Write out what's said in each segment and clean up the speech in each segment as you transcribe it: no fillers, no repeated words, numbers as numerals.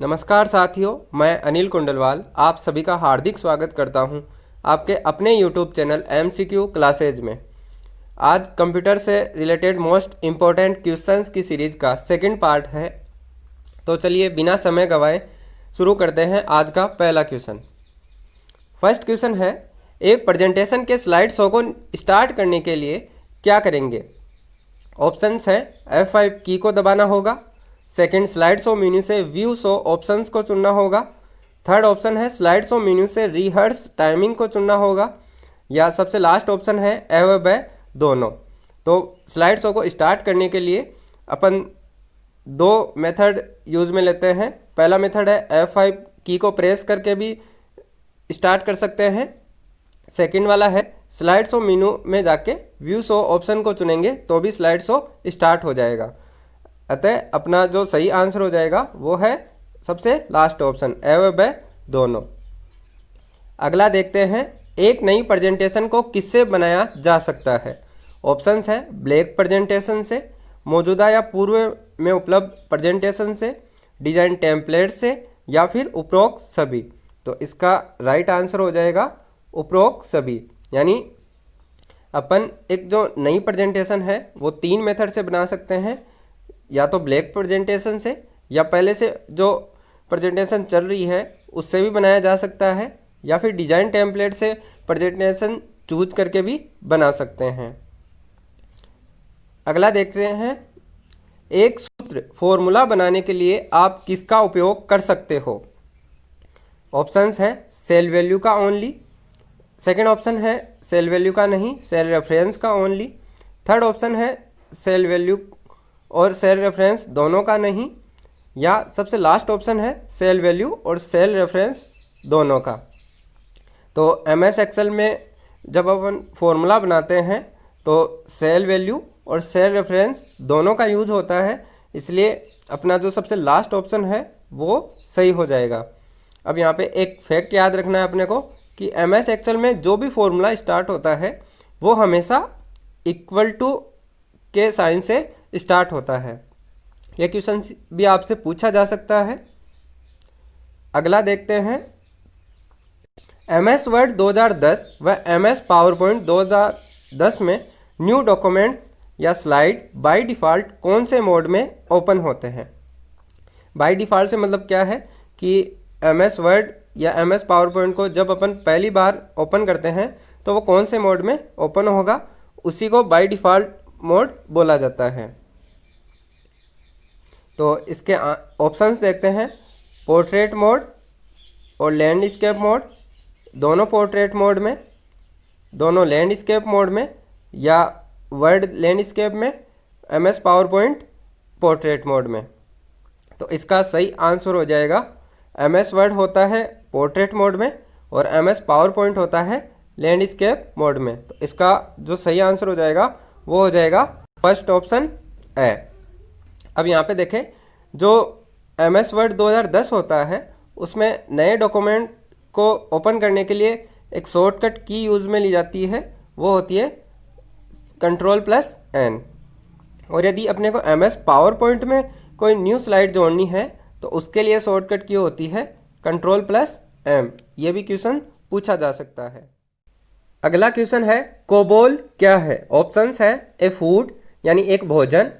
नमस्कार साथियों, मैं अनिल कुंडलवाल आप सभी का हार्दिक स्वागत करता हूं आपके अपने YouTube चैनल MCQ क्लासेज में। आज कंप्यूटर से रिलेटेड मोस्ट इम्पोर्टेंट क्वेश्चंस की सीरीज़ का सेकंड पार्ट है। तो चलिए बिना समय गंवाए शुरू करते हैं आज का पहला क्वेश्चन। फर्स्ट क्वेश्चन है, एक प्रेजेंटेशन के स्लाइड शो को स्टार्ट करने के लिए क्या करेंगे? ऑप्शंस हैं, F5 की को दबाना होगा। सेकंड, स्लाइड शो मेन्यू से व्यू शो ऑप्शंस को चुनना होगा। थर्ड ऑप्शन है स्लाइड शो मेन्यू से रिहर्स टाइमिंग को चुनना होगा। या सबसे लास्ट ऑप्शन है एवे दोनों। तो स्लाइड शो को स्टार्ट करने के लिए अपन दो मेथड यूज में लेते हैं। पहला मेथड है F5 की को प्रेस करके भी स्टार्ट कर सकते हैं। सेकंड वाला है स्लाइड शो मेन्यू में जाके व्यू शो ऑप्शन को चुनेंगे तो भी स्लाइड शो स्टार्ट हो जाएगा। अतः अपना जो सही आंसर हो जाएगा वो है सबसे लास्ट ऑप्शन एवे दोनों। अगला देखते हैं, एक नई प्रेजेंटेशन को किससे बनाया जा सकता है? ऑप्शंस हैं, ब्लैंक प्रेजेंटेशन से, मौजूदा या पूर्व में उपलब्ध प्रेजेंटेशन से, डिजाइन टेम्पलेट से, या फिर उपरोक्त सभी। तो इसका राइट आंसर हो जाएगा उपरोक्त सभी। यानी अपन एक जो नई प्रेजेंटेशन है वो तीन मेथड से बना सकते हैं, या तो ब्लैंक प्रेजेंटेशन से, या पहले से जो प्रेजेंटेशन चल रही है उससे भी बनाया जा सकता है, या फिर डिजाइन टेम्पलेट से प्रेजेंटेशन चूज करके भी बना सकते हैं। अगला देखते हैं, एक सूत्र फॉर्मूला बनाने के लिए आप किसका उपयोग कर सकते हो? ऑप्शंस हैं, सेल वैल्यू का ओनली। सेकेंड ऑप्शन है सेल वैल्यू का नहीं, सेल रेफरेंस का ओनली। थर्ड ऑप्शन है सेल वैल्यू और सेल रेफरेंस दोनों का नहीं। या सबसे लास्ट ऑप्शन है सेल वैल्यू और सेल रेफरेंस दोनों का। तो MS एक्सेल में जब अपन फॉर्मूला बनाते हैं तो सेल वैल्यू और सेल रेफरेंस दोनों का यूज होता है, इसलिए अपना जो सबसे लास्ट ऑप्शन है वो सही हो जाएगा। अब यहाँ पे एक फैक्ट याद रखना है अपने को कि MS एक्सेल में जो भी फॉर्मूला स्टार्ट होता है वो हमेशा इक्वल टू के साइन से स्टार्ट होता है। यह क्वेश्चन भी आपसे पूछा जा सकता है। अगला देखते हैं, MS वर्ड 2010 व MS पावरपॉइंट 2010 में न्यू डॉक्यूमेंट्स या स्लाइड बाय डिफ़ॉल्ट कौन से मोड में ओपन होते हैं? बाय डिफ़ॉल्ट से मतलब क्या है कि MS वर्ड या MS पावरपॉइंट को जब अपन पहली बार ओपन करते हैं तो वो कौन से मोड में ओपन होगा, उसी को बाय डिफ़ॉल्ट मोड बोला जाता है। तो इसके ऑप्शंस देखते हैं, पोर्ट्रेट मोड और लैंडस्केप मोड, दोनों पोर्ट्रेट मोड में, दोनों लैंडस्केप मोड में, या वर्ड लैंडस्केप में, MS पावरपॉइंट पोर्ट्रेट मोड में। तो इसका सही आंसर हो जाएगा MS वर्ड होता है पोर्ट्रेट मोड में और MS पावरपॉइंट होता है लैंडस्केप मोड में। तो इसका जो सही आंसर हो जाएगा वो हो जाएगा फर्स्ट ऑप्शन ए। अब यहाँ पे देखें, जो MS वर्ड 2010 होता है उसमें नए डॉक्यूमेंट को ओपन करने के लिए एक शॉर्टकट की यूज़ में ली जाती है, वो होती है Ctrl+N। और यदि अपने को MS पावरपॉइंट में कोई न्यू स्लाइड जोड़नी है तो उसके लिए शॉर्टकट की होती है Ctrl+M। ये भी क्वेश्चन पूछा जा सकता है। अगला क्वेश्चन है, कोबोल क्या है? ऑप्शंस है, ए फूड यानी एक भोजन,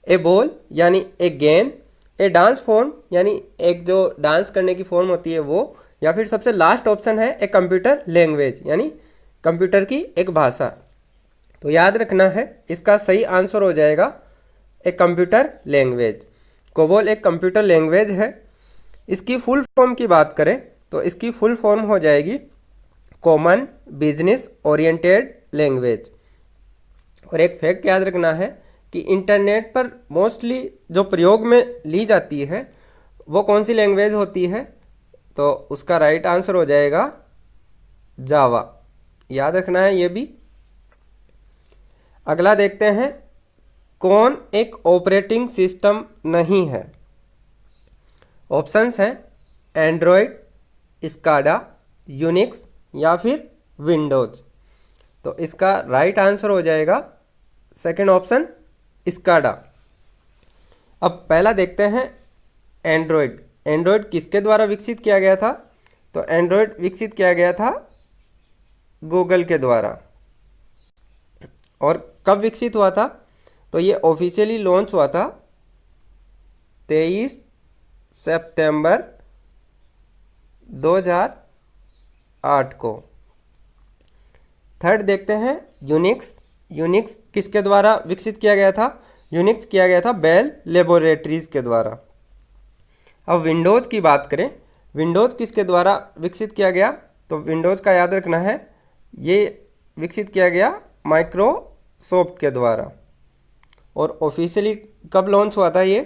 ए बॉल यानी एक गेंद, ए डांस फॉर्म यानी एक जो डांस करने की फॉर्म होती है वो, या फिर सबसे लास्ट ऑप्शन है ए कंप्यूटर लैंग्वेज यानी कंप्यूटर की एक भाषा। तो याद रखना है इसका सही आंसर हो जाएगा ए कंप्यूटर लैंग्वेज। कोबोल एक कंप्यूटर लैंग्वेज है। इसकी फुल फॉर्म की बात करें तो इसकी फुल फॉर्म हो जाएगी कॉमन बिजनेस ओरिएंटेड लैंग्वेज। और एक फैक्ट याद रखना है कि इंटरनेट पर मोस्टली जो प्रयोग में ली जाती है वो कौन सी लैंग्वेज होती है? तो उसका राइट आंसर हो जाएगा जावा। याद रखना है ये भी। अगला देखते हैं, कौन एक ऑपरेटिंग सिस्टम नहीं है? ऑप्शंस हैं, एंड्रॉयड, स्काडा, यूनिक्स, या फिर विंडोज। तो इसका राइट आंसर हो जाएगा सेकंड ऑप्शन स्काडा। अब पहला देखते हैं एंड्रॉयड। एंड्रॉयड किसके द्वारा विकसित किया गया था? तो एंड्रॉयड विकसित किया गया था गूगल के द्वारा। और कब विकसित हुआ था? तो ये ऑफिशियली लॉन्च हुआ था 23 सितंबर 2008 को। थर्ड देखते हैं यूनिक्स। यूनिक्स किसके द्वारा विकसित किया गया था? यूनिक्स किया गया था बेल लेबोरेटरीज के द्वारा। अब विंडोज़ की बात करें, विंडोज़ किसके द्वारा विकसित किया गया? तो विंडोज़ का याद रखना है, ये विकसित किया गया माइक्रोसॉफ्ट के द्वारा। और ऑफिशियली कब लॉन्च हुआ था ये?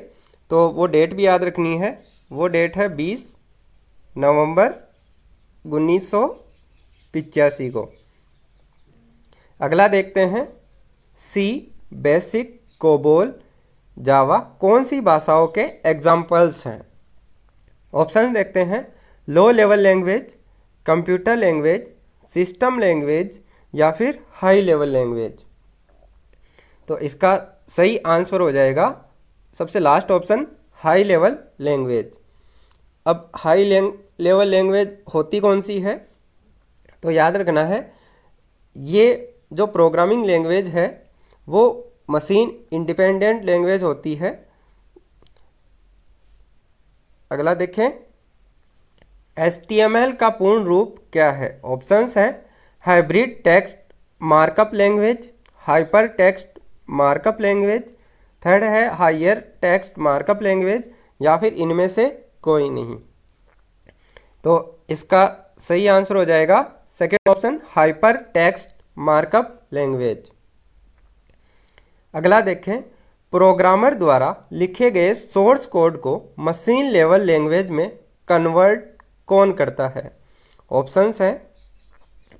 तो वो डेट भी याद रखनी है, वो डेट है 20 नवंबर 1985 को। अगला देखते हैं सी, बेसिक, कोबोल, जावा कौन सी भाषाओं के एग्जाम्पल्स हैं? ऑप्शन देखते हैं, low level language, computer language, system language या फिर हाई लेवल लैंग्वेज। तो इसका सही आंसर हो जाएगा सबसे last option, high level language. अब हाई लेवल लैंग्वेज होती कौन सी है? तो याद रखना है, ये जो प्रोग्रामिंग लैंग्वेज है वो मशीन इंडिपेंडेंट लैंग्वेज होती है। अगला देखें, HTML का पूर्ण रूप क्या है? ऑप्शंस हैं, hybrid text markup language, hyper text markup language, third है हायर टेक्स्ट मार्कअप लैंग्वेज या फिर इनमें से कोई नहीं। तो इसका सही आंसर हो जाएगा second option, hyper text markup language. अगला देखें, प्रोग्रामर द्वारा लिखे गए सोर्स कोड को मशीन लेवल लैंग्वेज में कन्वर्ट कौन करता है? ऑप्शंस हैं,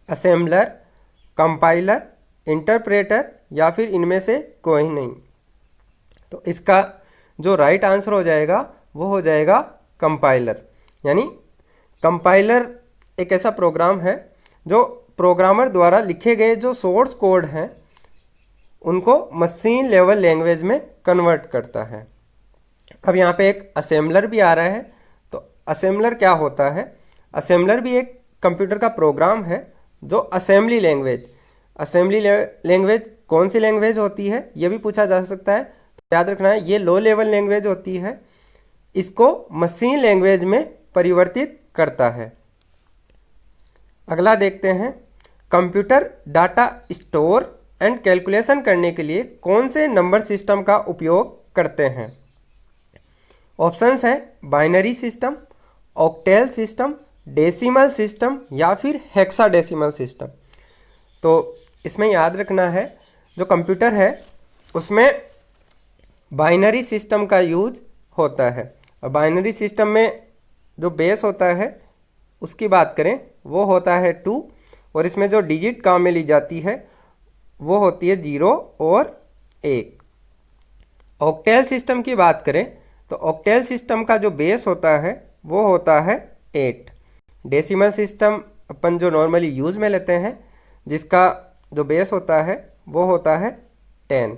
असेंबलर, कंपाइलर, इंटरप्रेटर या फिर इनमें से कोई नहीं। तो इसका जो राइट आंसर हो जाएगा वो हो जाएगा कंपाइलर। यानी कंपाइलर एक ऐसा प्रोग्राम है जो प्रोग्रामर द्वारा लिखे गए जो सोर्स कोड हैं उनको मशीन लेवल लैंग्वेज में कन्वर्ट करता है। अब यहाँ पे एक असेंबलर भी आ रहा है। तो असेंबलर क्या होता है? असेंबलर भी एक कंप्यूटर का प्रोग्राम है जो असेंबली लैंग्वेज कौन सी लैंग्वेज होती है ये भी पूछा जा सकता है। तो याद रखना है, ये लो लेवल लैंग्वेज होती है, इसको मशीन लैंग्वेज में परिवर्तित करता है। अगला देखते हैं, computer data store and calculation करने के लिए कौन से नंबर सिस्टम का उपयोग करते हैं? ऑप्शंस हैं, binary system, octal system, decimal system या फिर हेक्साडेसिमल सिस्टम। तो इसमें याद रखना है, जो कंप्यूटर है उसमें बाइनरी सिस्टम का यूज होता है। और बाइनरी सिस्टम में जो बेस होता है उसकी बात करें वो होता है 2, और इसमें जो डिजिट काम में ली जाती है वो होती है 0 और 1। ऑक्टेल सिस्टम की बात करें तो ऑक्टेल सिस्टम का जो बेस होता है वो होता है 8। डेसिमल सिस्टम अपन जो नॉर्मली यूज़ में लेते हैं जिसका जो बेस होता है वो होता है 10।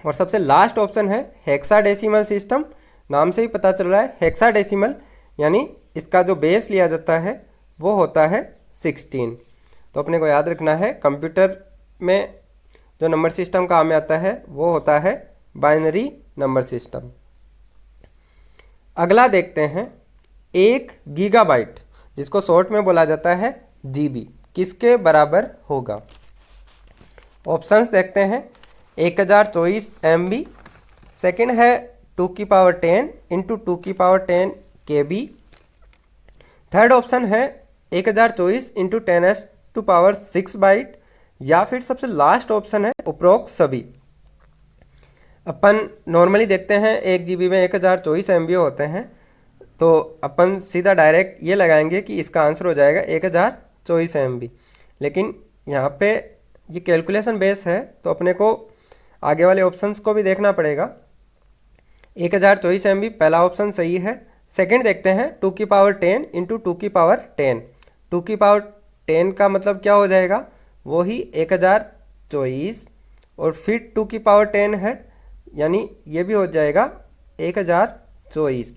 और सबसे लास्ट ऑप्शन है हेक्साडेसिमल सिस्टम। नाम से ही पता चल रहा है हेक्साडेसिमल, यानी इसका जो बेस लिया जाता है वो होता है 16। तो अपने को याद रखना है, कंप्यूटर में जो नंबर सिस्टम काम में आता है वो होता है बाइनरी नंबर सिस्टम। अगला देखते हैं, 1 गीगाबाइट जिसको शॉर्ट में बोला जाता है जीबी किसके बराबर होगा? ऑप्शंस देखते हैं, 1024 MB, सेकेंड है 2 की पावर 10 इंटू 2 की पावर 10 KB, थर्ड ऑप्शन है 1024 इंटू 10⁻6 बाइट, या फिर सबसे लास्ट ऑप्शन है उपरोक्त सभी। अपन नॉर्मली देखते हैं 1 GB में 1024 MB होते हैं, तो अपन सीधा डायरेक्ट ये लगाएंगे कि इसका आंसर हो जाएगा 1024 MB। लेकिन यहाँ पे ये कैलकुलेशन बेस है तो अपने को आगे वाले ऑप्शंस को भी देखना पड़ेगा। 1024 MB पहला ऑप्शन सही है। सेकंड देखते हैं 2 की पावर 10 इंटू 2 की पावर 10। 2 की पावर 10 का मतलब क्या हो जाएगा? वो ही 1024 और फिर 2 की पावर 10 है, यानी ये भी हो जाएगा 1024।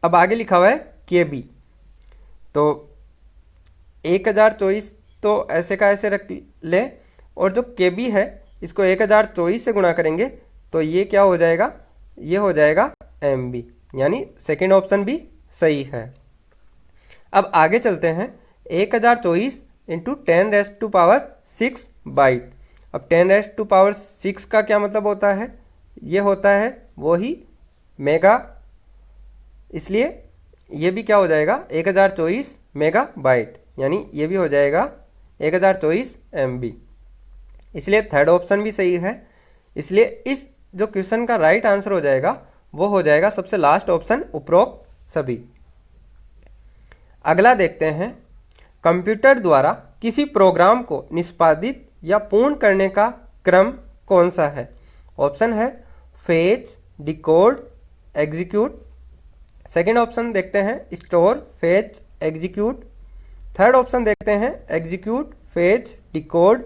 अब आगे लिखा हुआ है KB, तो 1024 तो ऐसे का ऐसे रख ले, और जो KB है इसको 1024 से गुणा करेंगे तो ये क्या हो जाएगा, ये हो जाएगा MB, यानी सेकेंड ऑप्शन भी सही है। अब आगे चलते हैं, 1024 इंटू 10⁻6 बाइट। अब 10⁻6 का क्या मतलब होता है, ये होता है वो ही मेगा, इसलिए ये भी क्या हो जाएगा 1024 मेगा बाइट, यानी ये भी हो जाएगा 1024 MB, इसलिए थर्ड ऑप्शन भी सही है। इसलिए इस जो क्वेश्चन का राइट आंसर हो जाएगा वो हो जाएगा सबसे लास्ट ऑप्शन उपरोक्त सभी। अगला देखते हैं, कंप्यूटर द्वारा किसी प्रोग्राम को निष्पादित या पूर्ण करने का क्रम कौन सा है। ऑप्शन है fetch, decode, execute. Second option देखते हैं store, fetch, execute. Third option देखते हैं एग्जीक्यूट, फेच, डिकोड।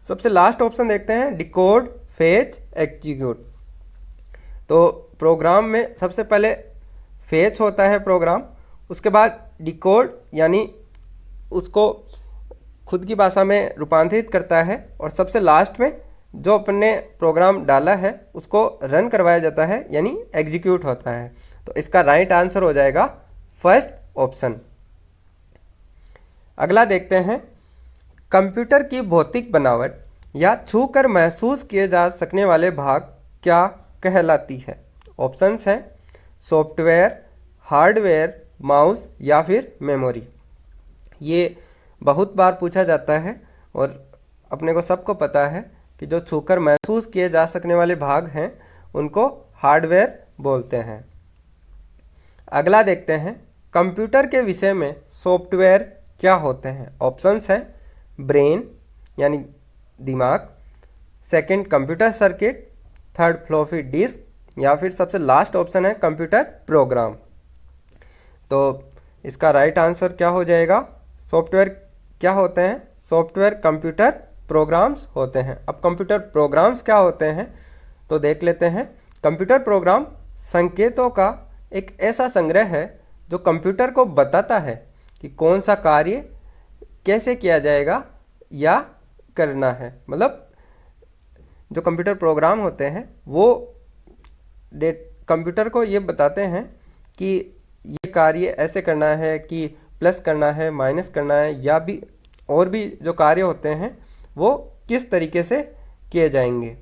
सबसे लास्ट ऑप्शन देखते हैं डिकोड, फेच, एग्जीक्यूट। तो प्रोग्राम में सबसे पहले फेच होता है प्रोग्राम, उसके बाद डिकोड यानी उसको खुद की भाषा में रूपांतरित करता है, और सबसे लास्ट में जो अपने प्रोग्राम डाला है उसको रन करवाया जाता है, यानी एग्जीक्यूट होता है। तो इसका राइट आंसर हो जाएगा फर्स्ट ऑप्शन। अगला देखते हैं, कंप्यूटर की भौतिक बनावट या छूकर महसूस किए जा सकने वाले भाग क्या कहलाती है। ऑप्शंस हैं सॉफ्टवेयर, हार्डवेयर, माउस या फिर मेमोरी। ये बहुत बार पूछा जाता है और अपने को सबको पता है कि जो छूकर महसूस किए जा सकने वाले भाग हैं उनको हार्डवेयर बोलते हैं। अगला देखते हैं, कंप्यूटर के विषय में सॉफ्टवेयर क्या होते हैं। ऑप्शंस हैं ब्रेन यानी दिमाग, second computer circuit, third floppy disk, या फिर सबसे लास्ट ऑप्शन है कंप्यूटर प्रोग्राम। तो इसका राइट आंसर क्या हो जाएगा, सॉफ्टवेयर क्या होते हैं, सॉफ्टवेयर कंप्यूटर प्रोग्राम्स होते हैं। अब कंप्यूटर प्रोग्राम्स क्या होते हैं तो देख लेते हैं। कंप्यूटर प्रोग्राम संकेतों का एक ऐसा संग्रह है जो कंप्यूटर को बताता है कि कौन सा कार्य कैसे किया जाएगा या करना है। मतलब जो कंप्यूटर प्रोग्राम होते हैं वो कंप्यूटर को ये बताते हैं कि ये कार्य ऐसे करना है, कि प्लस करना है, माइनस करना है, या भी और भी जो कार्य होते हैं वो किस तरीके से किए जाएंगे।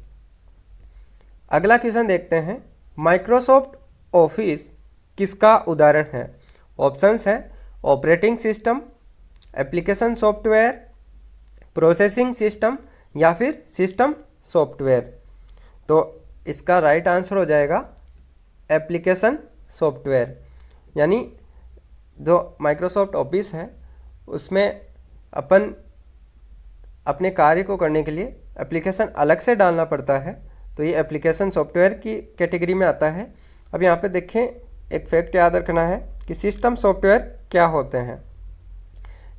अगला क्वेश्चन देखते हैं, माइक्रोसॉफ्ट ऑफिस किसका उदाहरण है। ऑप्शंस हैं operating system, application software, processing system, या फिर सिस्टम सॉफ्टवेयर। तो इसका राइट आंसर हो जाएगा एप्लीकेशन सॉफ्टवेयर, यानी जो माइक्रोसॉफ्ट ऑफिस है उसमें अपन अपने कार्य को करने के लिए एप्लीकेशन अलग से डालना पड़ता है, तो ये एप्लीकेशन सॉफ्टवेयर की कैटेगरी में आता है। अब यहाँ पे देखें, एक फैक्ट याद रखना है कि सिस्टम सॉफ्टवेयर क्या होते हैं।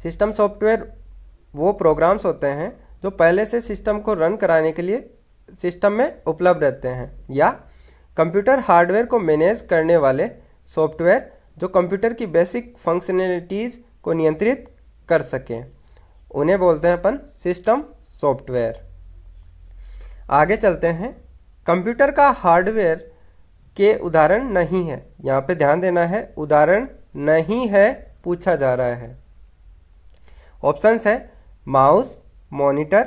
सिस्टम सॉफ्टवेयर वो प्रोग्राम्स होते हैं जो पहले से सिस्टम को रन कराने के लिए सिस्टम में उपलब्ध रहते हैं, या कंप्यूटर हार्डवेयर को मैनेज करने वाले सॉफ्टवेयर जो कंप्यूटर की बेसिक फंक्शनैलिटीज़ को नियंत्रित कर सकें, उन्हें बोलते हैं अपन सिस्टम सॉफ्टवेयर। आगे चलते हैं, कंप्यूटर का हार्डवेयर के उदाहरण नहीं है। यहाँ पे ध्यान देना है, उदाहरण नहीं है पूछा जा रहा है। ऑप्शंस है माउस, मॉनिटर,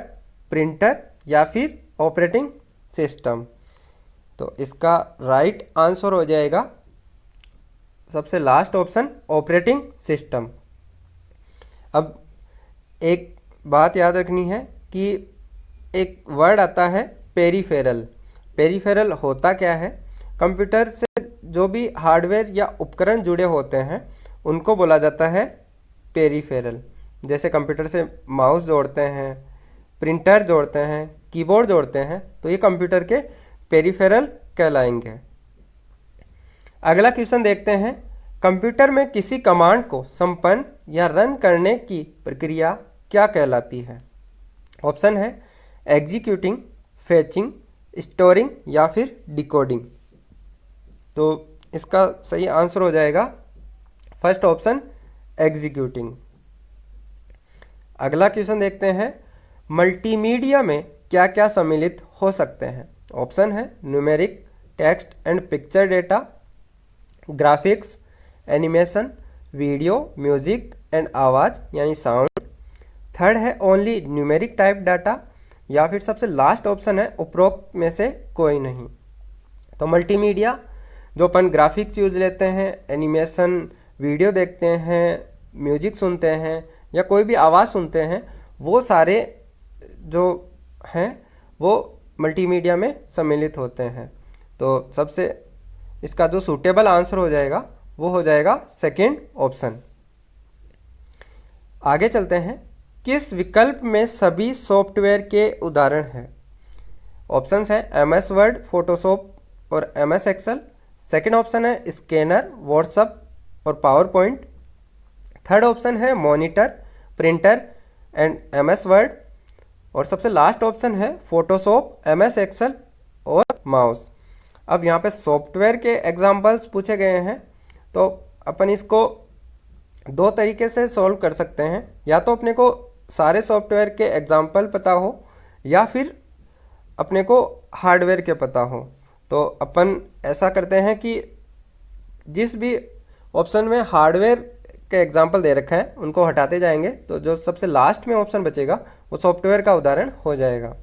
प्रिंटर, या फिर ऑपरेटिंग सिस्टम। तो इसका राइट आंसर हो जाएगा सबसे लास्ट ऑप्शन ऑपरेटिंग सिस्टम। अब एक बात याद रखनी है कि एक वर्ड आता है पेरिफेरल। पेरिफेरल होता क्या है, कंप्यूटर से जो भी हार्डवेयर या उपकरण जुड़े होते हैं उनको बोला जाता है पेरिफेरल। जैसे कंप्यूटर से माउस जोड़ते हैं, प्रिंटर जोड़ते हैं, कीबोर्ड जोड़ते हैं, तो ये कंप्यूटर के पेरिफेरल कहलाएंगे। अगला क्वेश्चन देखते हैं, कंप्यूटर में किसी कमांड को संपन्न या रन करने की प्रक्रिया क्या कहलाती है। ऑप्शन है एग्जीक्यूटिंग, फेचिंग, स्टोरिंग, या फिर डिकोडिंग। तो इसका सही आंसर हो जाएगा फर्स्ट ऑप्शन, एग्जीक्यूटिंग। अगला क्वेश्चन देखते हैं, मल्टीमीडिया में क्या क्या सम्मिलित हो सकते हैं। ऑप्शन है numeric, text and picture data, graphics, animation, video, music and आवाज़ यानी साउंड। थर्ड है ओनली न्यूमेरिक टाइप डाटा, या फिर सबसे लास्ट ऑप्शन है उपरोक्त में से कोई नहीं। तो मल्टीमीडिया जो अपन ग्राफिक्स यूज लेते हैं, एनिमेशन, वीडियो देखते हैं, म्यूजिक सुनते हैं या कोई भी आवाज़ सुनते हैं, वो सारे जो हैं वो मल्टीमीडिया में सम्मिलित होते हैं। तो सबसे इसका जो सूटेबल आंसर हो जाएगा वो हो जाएगा सेकंड ऑप्शन। आगे चलते हैं, किस विकल्प में सभी सॉफ्टवेयर के उदाहरण हैं। ऑप्शंस हैं MS वर्ड, फोटोशॉप और MS एक्सेल। सेकंड ऑप्शन है स्कैनर, व्हाट्सएप और पावर पॉइंट। थर्ड ऑप्शन है monitor, printer and MS word. और सबसे लास्ट ऑप्शन है फोटोशॉप, MS एक्सेल और माउस। अब यहाँ पे सॉफ्टवेयर के एग्जांपल्स पूछे गए हैं, तो अपन इसको दो तरीके से सॉल्व कर सकते हैं। या तो अपने को सारे सॉफ्टवेयर के एग्जांपल पता हो या फिर अपने को हार्डवेयर के पता हो। तो अपन ऐसा करते हैं कि जिस भी ऑप्शन में हार्डवेयर के एग्जांपल दे रखा है उनको हटाते जाएंगे, तो जो सबसे लास्ट में ऑप्शन बचेगा वो सॉफ्टवेयर का उदाहरण हो जाएगा।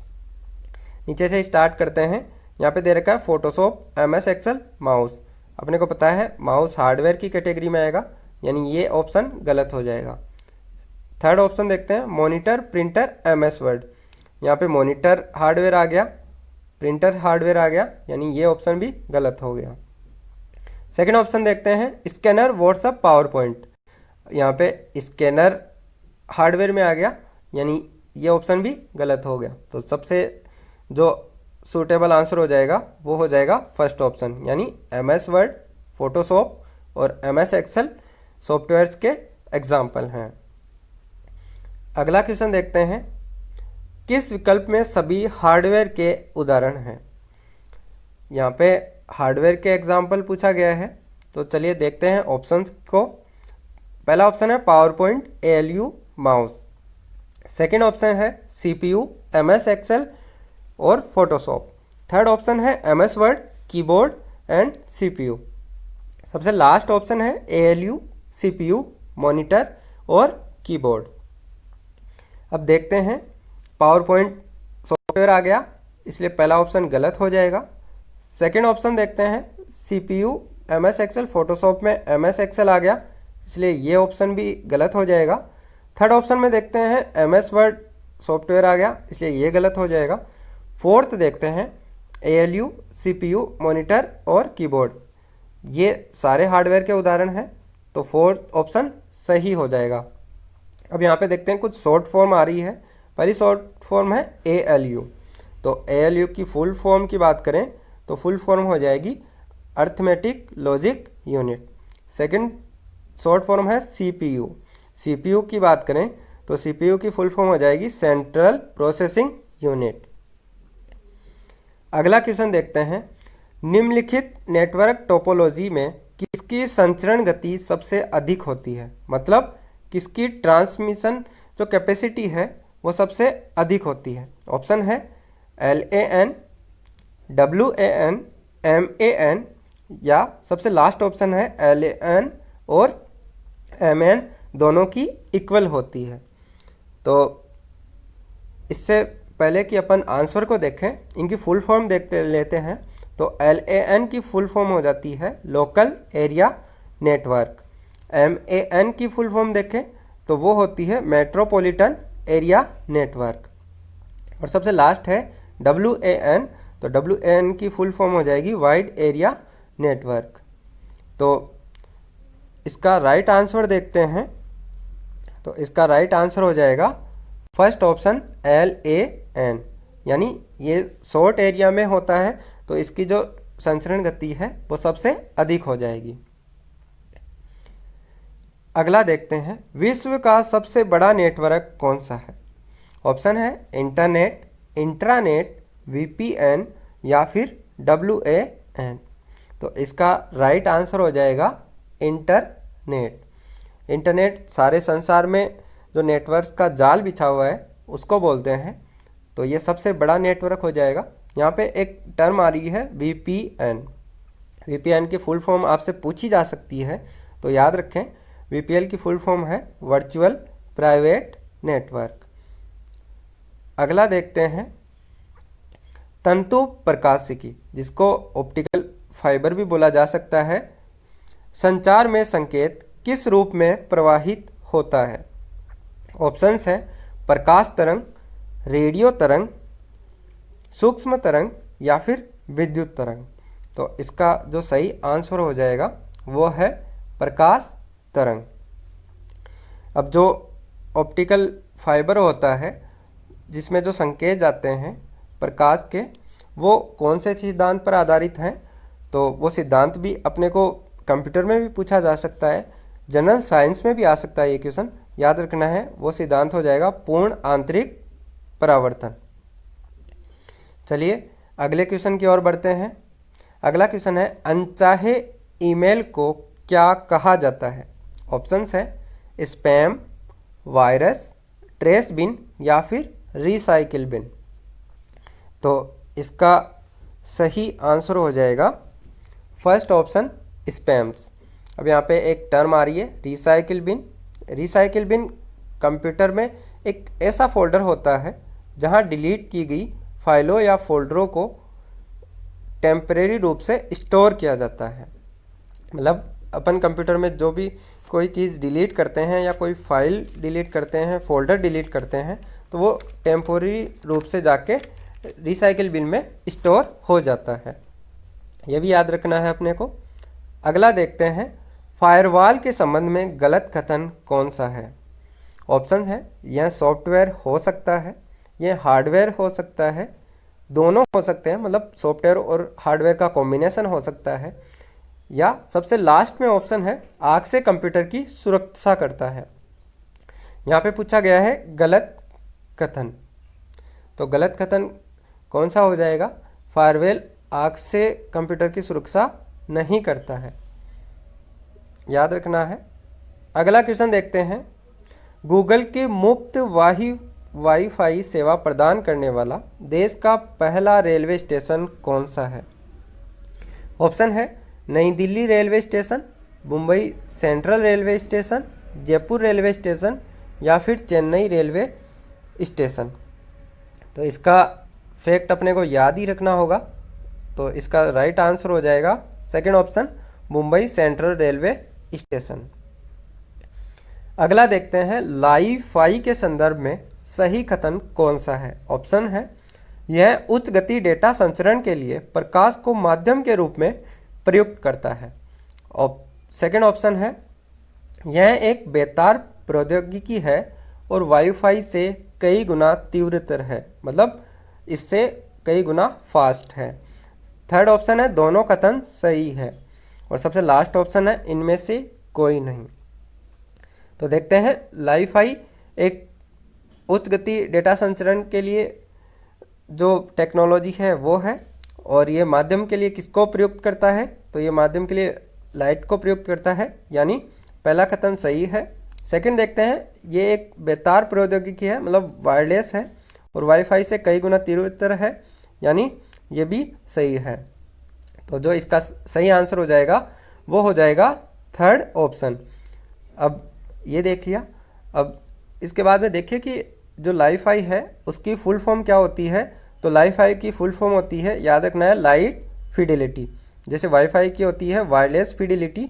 नीचे से स्टार्ट करते हैं। यहाँ पे दे रखा है फोटोशॉप, MS एक्सेल, माउस। अपने को पता है माउस हार्डवेयर की कैटेगरी में आएगा, यानी ये ऑप्शन गलत हो जाएगा। थर्ड ऑप्शन देखते हैं, मॉनिटर, प्रिंटर, MS वर्ड। यहाँ पे मॉनिटर हार्डवेयर आ गया, प्रिंटर हार्डवेयर आ गया, यानी ये ऑप्शन भी गलत हो गया। सेकंड ऑप्शन देखते हैं, स्कैनर, व्हाट्सएप, पावर पॉइंट। यहाँ पे स्कैनर हार्डवेयर में आ गया, यानी ये ऑप्शन भी गलत हो गया। तो सबसे जो सूटेबल आंसर हो जाएगा वो हो जाएगा फर्स्ट ऑप्शन, यानी MS वर्ड, फोटोशॉप और MS एक्सेल सॉफ्टवेयर्स के एग्जाम्पल हैं। अगला क्वेश्चन देखते हैं, किस विकल्प में सभी हार्डवेयर के उदाहरण हैं। यहाँ पे हार्डवेयर के एग्जाम्पल पूछा गया है, तो चलिए देखते हैं ऑप्शंस को। पहला ऑप्शन है power point, ALU, mouse. Second option है CPU, MS एक्सेल और फोटोशॉप। थर्ड ऑप्शन है MS word, keyboard and CPU। सबसे लास्ट ऑप्शन है ALU, CPU, मॉनिटर और कीबोर्ड। अब देखते हैं, पावर पॉइंट सॉफ्टवेयर आ गया, इसलिए पहला ऑप्शन गलत हो जाएगा। सेकेंड ऑप्शन देखते हैं, CPU, MS एक्सेल, फोटोशॉप में MS एक्सेल आ गया, इसलिए ये ऑप्शन भी गलत हो जाएगा। थर्ड ऑप्शन में देखते हैं MS वर्ड सॉफ्टवेयर आ गया, इसलिए ये गलत हो जाएगा। फोर्थ देखते हैं ALU, CPU, मॉनिटर और कीबोर्ड। ये सारे हार्डवेयर के उदाहरण हैं, तो फोर्थ ऑप्शन सही हो जाएगा। अब यहाँ पे देखते हैं कुछ शॉर्ट फॉर्म आ रही है। पहली शॉर्ट फॉर्म है ALU। तो ALU की फुल फॉर्म की बात करें तो फुल फॉर्म हो जाएगी arithmetic logic unit. Second short form है CPU। CPU की बात करें तो CPU की फुल फॉर्म हो जाएगी सेंट्रल प्रोसेसिंग यूनिट। अगला क्वेश्चन देखते हैं, निम्नलिखित नेटवर्क टोपोलॉजी में किसकी संचरण गति सबसे अधिक होती है। मतलब किसकी ट्रांसमिशन जो कैपेसिटी है वो सबसे अधिक होती है। ऑप्शन है LAN, WAN, MAN, या सबसे लास्ट ऑप्शन है LAN और MN दोनों की इक्वल होती है। तो इससे पहले कि अपन आंसर को देखें, इनकी फुल फॉर्म देखते लेते हैं। तो LAN की फुल फॉर्म हो जाती है लोकल एरिया नेटवर्क। MAN की फुल फॉर्म देखें तो वो होती है मेट्रोपॉलिटन एरिया नेटवर्क। और सबसे लास्ट है WAN, तो WAN की फुल फॉर्म हो जाएगी वाइड एरिया नेटवर्क। तो इसका राइट आंसर देखते हैं, तो इसका राइट आंसर हो जाएगा फर्स्ट ऑप्शन LAN, यानी ये शॉर्ट एरिया में होता है, तो इसकी जो संचरण गति है वो सबसे अधिक हो जाएगी। अगला देखते हैं, विश्व का सबसे बड़ा नेटवर्क कौन सा है। ऑप्शन है इंटरनेट, इंट्रानेट, VPN या फिर WAN। तो इसका राइट आंसर हो जाएगा इंटरनेट। इंटरनेट सारे संसार में जो नेटवर्क का जाल बिछा हुआ है उसको बोलते हैं, तो ये सबसे बड़ा नेटवर्क हो जाएगा। यहाँ पे एक टर्म आ रही है VPN। VPN की फुल फॉर्म आपसे पूछी जा सकती है, तो याद रखें VPN की फुल फॉर्म है वर्चुअल प्राइवेट नेटवर्क। अगला देखते हैं तंतु प्रकाशिकी, जिसको ऑप्टिकल फाइबर भी बोला जा सकता है। संचार में संकेत किस रूप में प्रवाहित होता है? ऑप्शंस हैं प्रकाश तरंग, रेडियो तरंग, सूक्ष्म तरंग या फिर विद्युत तरंग। तो इसका जो सही आंसर हो जाएगा वो है प्रकाश तरंग। अब जो ऑप्टिकल फाइबर होता है जिसमें जो संकेत जाते हैं प्रकाश के, वो कौन से सिद्धांत पर आधारित हैं? तो वो सिद्धांत भी अपने को कंप्यूटर में भी पूछा जा सकता है, जनरल साइंस में भी आ सकता है ये क्वेश्चन। याद रखना है वो सिद्धांत हो जाएगा पूर्ण आंतरिक परावर्तन। चलिए अगले क्वेश्चन की ओर बढ़ते हैं। अगला क्वेश्चन है अनचाहे ईमेल को क्या कहा जाता है? ऑप्शंस है स्पैम, वायरस, ट्रेस बिन या फिर रिसाइकिल बिन। तो इसका सही आंसर हो जाएगा फर्स्ट ऑप्शन स्पैम्स। अब यहाँ पे एक टर्म आ रही है recycle bin. Recycle bin computer में एक ऐसा फोल्डर होता है जहाँ डिलीट की गई फाइलों या फोल्डरों को टेम्परेरी रूप से स्टोर किया जाता है। मतलब अपन कंप्यूटर में जो भी कोई चीज़ डिलीट करते हैं या कोई फाइल डिलीट करते हैं, फोल्डर डिलीट करते हैं, तो वो टेम्पोरेरी रूप से जाके रिसाइकिल बिन में स्टोर हो जाता है। ये भी याद रखना है अपने को। अगला देखते हैं फायरवॉल के संबंध में गलत कथन कौन सा है? ऑप्शन है यह सॉफ्टवेयर हो सकता है, यह हार्डवेयर हो सकता है, दोनों हो सकते हैं, मतलब सॉफ्टवेयर और हार्डवेयर का कॉम्बिनेशन हो सकता है, या सबसे लास्ट में ऑप्शन है आग से कंप्यूटर की सुरक्षा करता है। यहाँ पे पूछा गया है गलत कथन, तो गलत कथन कौन सा हो जाएगा? फायरवॉल आग से कंप्यूटर की सुरक्षा नहीं करता है, याद रखना है। अगला क्वेश्चन देखते हैं गूगल की मुफ्त वाईफाई सेवा प्रदान करने वाला देश का पहला रेलवे स्टेशन कौन सा है? ऑप्शन है नई Delhi railway station, Mumbai central railway station, Jaipur railway station या फिर चेन्नई रेलवे स्टेशन। तो इसका फैक्ट अपने को याद ही रखना होगा, तो इसका राइट आंसर हो जाएगा second option Mumbai central railway station. अगला देखते हैं लाईफाई के संदर्भ में सही कथन कौन सा है? ऑप्शन है यह उच्च गति डेटा संचरण के लिए प्रकाश को माध्यम के रूप में प्रयुक्त करता है। और सेकंड ऑप्शन है यह एक बेतार प्रौद्योगिकी है और वाईफाई से कई गुना तीव्रतर है, मतलब इससे कई गुना फास्ट है। थर्ड ऑप्शन है दोनों कथन सही है, और सबसे लास्ट ऑप्शन है इनमें से कोई नहीं। तो देखते हैं लाईफाई एक उच्च गति डेटा संचरण के लिए जो टेक्नोलॉजी है वो है, और ये माध्यम के लिए किसको प्रयुक्त करता है? तो ये माध्यम के लिए लाइट को प्रयुक्त करता है, यानी पहला कथन सही है। सेकंड देखते हैं ये एक बेतार प्रौद्योगिकी है, मतलब वायरलेस है, और वाईफाई से कई गुना तीव्रतर है, यानी ये भी सही है। तो जो इसका सही आंसर हो जाएगा वो हो जाएगा थर्ड ऑप्शन। अब ये देख लिया। अब इसके बाद में देखिए कि जो लाईफाई है उसकी फुल फॉर्म क्या होती है? तो लाईफाई की फुल फॉर्म होती है, याद रखना है, लाइट फिडेलिटी। जैसे वाईफाई की होती है वायरलेस फिडेलिटी,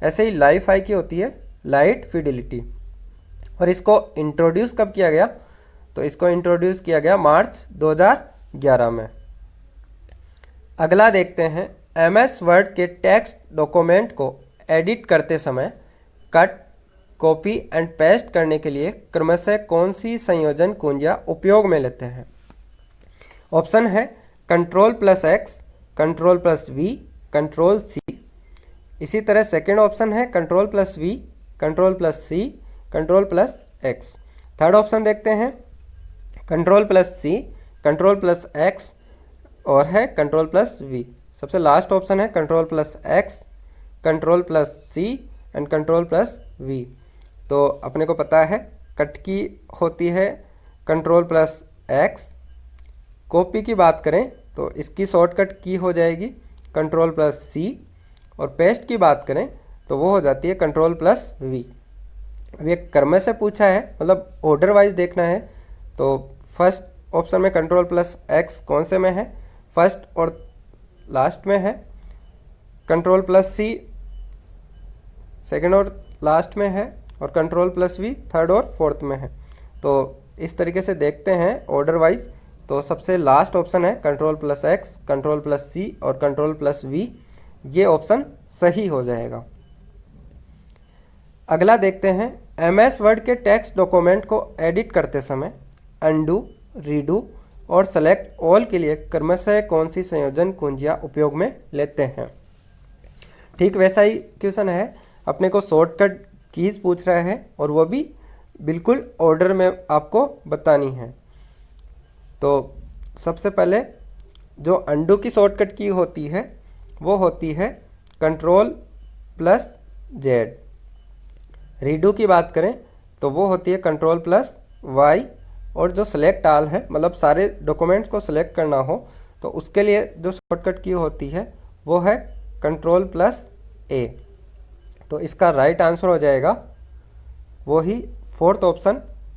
ऐसे ही लाईफाई की होती है लाइट फिडेलिटी। और इसको इंट्रोड्यूस कब किया गया? तो इसको इंट्रोड्यूस किया गया मार्च 2011 में। अगला देखते हैं MS वर्ड के टेक्स्ट डॉक्यूमेंट को एडिट करते समय कट, कॉपी एंड पेस्ट करने के लिए क्रमशः कौन सी संयोजन कुंजियाँ उपयोग में लेते हैं? ऑप्शन है Ctrl+X, Ctrl+V, Ctrl+C। इसी तरह सेकेंड ऑप्शन है Ctrl+V, Ctrl+C, Ctrl+X। Third option देखते हैं Ctrl+C, Ctrl+X और है Ctrl+V। सबसे लास्ट ऑप्शन है control plus X, control plus C and control plus V. तो अपने को पता है कट की होती है कंट्रोल प्लस एक्स। कॉपी की बात करें तो इसकी शॉर्टकट की हो जाएगी कंट्रोल प्लस सी, और पेस्ट की बात करें तो वो हो जाती है कंट्रोल प्लस वी। अब ये क्रम से पूछा है, मतलब ऑर्डर वाइज देखना है। तो फर्स्ट ऑप्शन में कंट्रोल प्लस एक्स कौन से में है? फर्स्ट और लास्ट में है। कंट्रोल प्लस सी सेकंड और लास्ट में है, और कंट्रोल प्लस वी थर्ड और फोर्थ में है। तो इस तरीके से देखते हैं ऑर्डर वाइज। तो सबसे लास्ट ऑप्शन है control plus X, control plus C और कंट्रोल प्लस वी, ये ऑप्शन सही हो जाएगा। अगला देखते हैं, एमएस वर्ड के टेक्स्ट डॉक्यूमेंट को एडिट करते समय अनडू, रीडू और सेलेक्ट ऑल के लिए क्रमशः कौन सी संयोजन कुंजियाँ उपयोग में लेते हैं? ठीक वैसा ही क्वेश्चन है, अपने को शॉर्टकट कीज पूछ रहा है और वो भी बिल्कुल ऑर्डर में आपको बतानी है। तो सबसे पहले जो अनडू की शॉर्टकट की होती है वो होती है कंट्रोल प्लस जेड। रीडू की बात करें तो वो होती है कंट्रोल प्लस वाई, और जो सेलेक्ट आल है, मतलब सारे डॉक्यूमेंट्स को सेलेक्ट करना हो तो उसके लिए जो शॉर्टकट की होती है वो है कंट्रोल प्लस ए। तो इसका राइट आंसर हो जाएगा वो ही fourth option,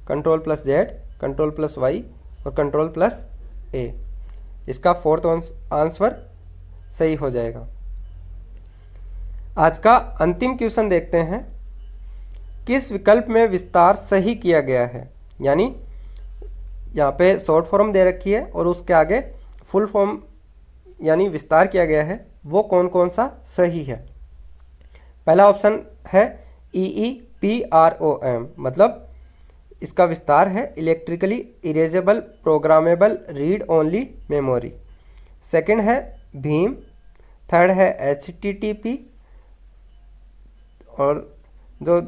control plus Z, control plus Y और कंट्रोल प्लस ए। इसका फोर्थ आंसर सही हो जाएगा। आज का अंतिम क्वेश्चन देखते हैं, किस विकल्प में विस्तार सही किया गया है? यानी यहाँ पे शॉर्ट फॉर्म दे रखी है और उसके आगे फुल फॉर्म यानी विस्तार किया गया है, वो कौन कौन सा सही है? पहला ऑप्शन है EEPROM, मतलब इसका विस्तार है electrically erasable programmable read only memory. Second है भीम, थर्ड है HTTP, और जो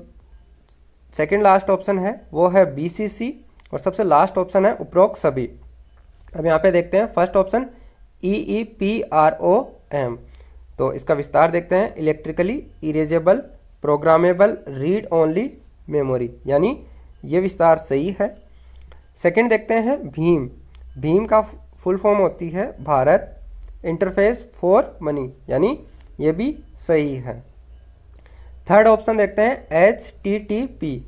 सेकंड लास्ट ऑप्शन है वो है BCC, और सबसे लास्ट ऑप्शन है उपरोक्त सभी। अब यहाँ पे देखते हैं फर्स्ट ऑप्शन EEPROM, तो इसका विस्तार देखते हैं electrically erasable programmable read only memory, यानी ये विस्तार सही है। सेकंड देखते हैं भीम। भीम का फुल फॉर्म होती है भारत इंटरफेस फॉर मनी, यानी ये भी सही है। थर्ड ऑप्शन देखते हैं HTTP।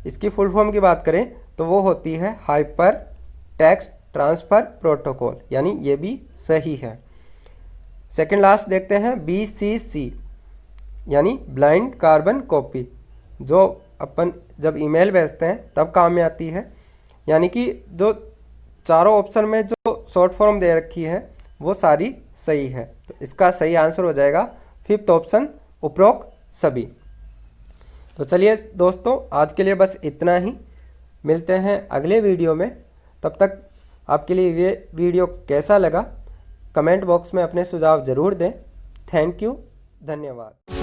इसकी फुल फॉर्म की बात करें तो वो होती है हाइपर टेक्स्ट ट्रांसफ़र प्रोटोकॉल, यानी ये भी सही है। सेकंड लास्ट देखते हैं BCC, यानी ब्लाइंड कार्बन कॉपी, जो अपन जब ईमेल भेजते हैं तब काम में आती है। यानी कि जो चारों ऑप्शन में जो शॉर्ट फॉर्म दे रखी है वो सारी सही है। तो इसका सही आंसर हो जाएगा फिफ्थ ऑप्शन, उपरोक्त सभी। तो चलिए दोस्तों, आज के लिए बस इतना ही। मिलते हैं अगले वीडियो में। तब तक आपके लिए ये वीडियो कैसा लगा कमेंट बॉक्स में अपने सुझाव ज़रूर दें। थैंक यू, धन्यवाद।